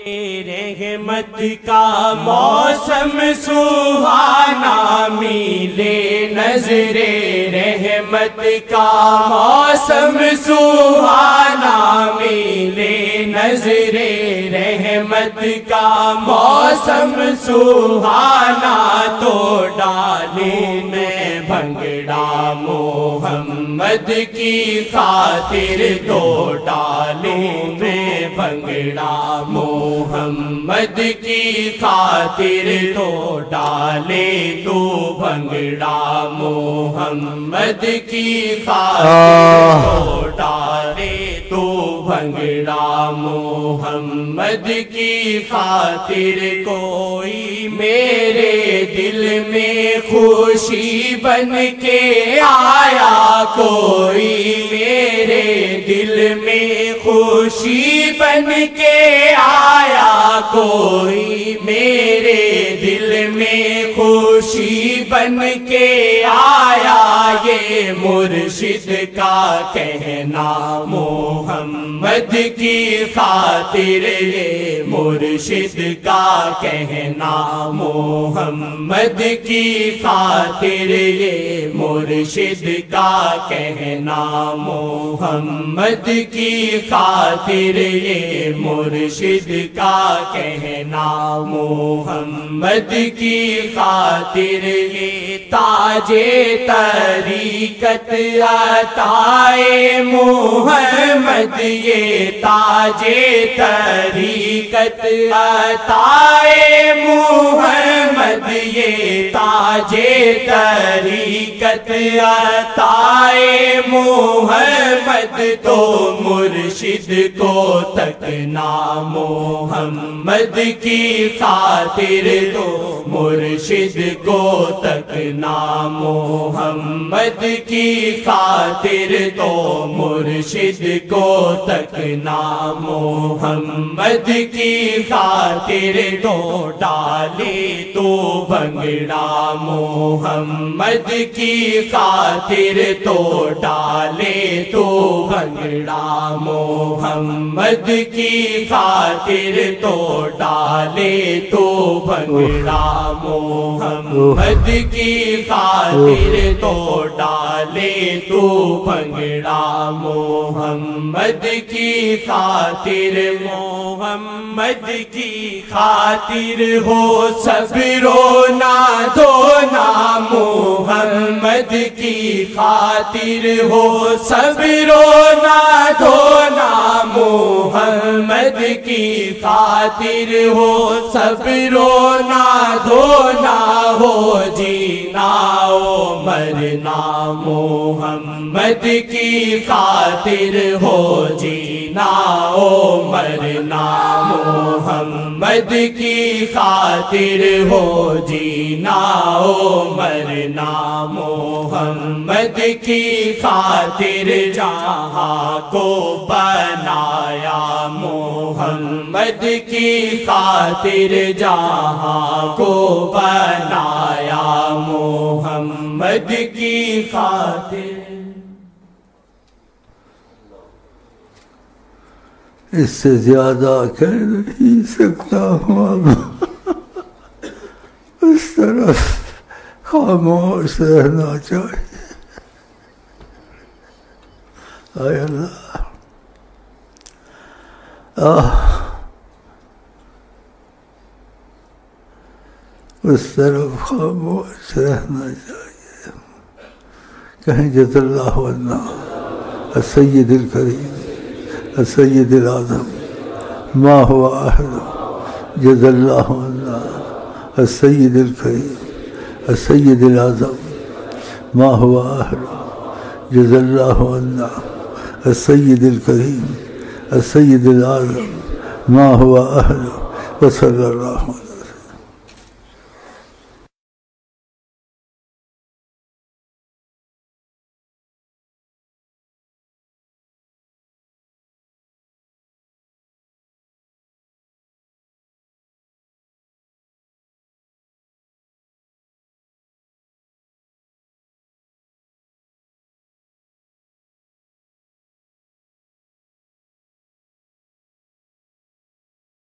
رحمت کا موسم سہانا ملے نظر رحمت کا موسم سہانا ملے نظر رحمت کا موسم سہانا تو ڈالوں میں بھنگڑا محمد کی خاطر تو ڈالوں میں بھنگڑا محمد کی خاطر تو ڈالے تو بھنگڑا محمد کی خاطر تو ڈالے تو بھنگڑا محمد کی خاطر کوئی میرے دل میں خوشی بن کے آیا کوئی میرے دل میں خوشی بن کے آیا کوئی میرے دل میں خوشی بن کے آیا یہ مرشد کا کہنا محمد کی خاطر یہ مرشد کا کہنا محمد کی خاطر یہ مرشد کا کہنا محمد کی خاطر یہ مرشد کا کہنا محمد کی خاطر یہ تاج طریقت عطائے محمد یہ تاج طریقت عطائے محمد یہ تاج طریقت عطائے محمد تو مرشد کو تکنا محمد کی خاطر تو مرشد کو تکنا محمد کی خاطر تو مرشد کو تکنا محمد کی خاطر تو ڈالے تو بھنگڑا محمد کی خاطر تو ڈالے تو بھنگڑا محمد کی خاطر تو ڈالے تو بھنگڑا محمد کی خاطر تو ڈالے تو بھنگڑا محمد کی خاطر محمد کی خاطر ہو صبر و نادونا محمد کی خاطر ہو صبر و نادونا محمد کی خاطر ہو صبر و نادونا ہو جینا و مرنا محمد کی خاطر ہو جینا و مرنا محمد کی خاطر ہو جینا و مرنا محمد کی خاطر جہاں کو بنایا محمد کی خاطر جہاں کو بنایا محمد کی خاطر اس سے زیادہ کہہ نہیں سکتا ہوں اس طرف خاموش رہنا چاہیے اے اللہ اس طرف خاموش رہنا چاہیے کہیں جزا اللہ عنا السید الکریم السید الاعظم ما هو احد جزا اللہ عنا السید الکریم السید الاعظم ما هو احد جزا اللہ عنا السید الکریم السید الاعظم ما هو احد وصلی اللہ علیہ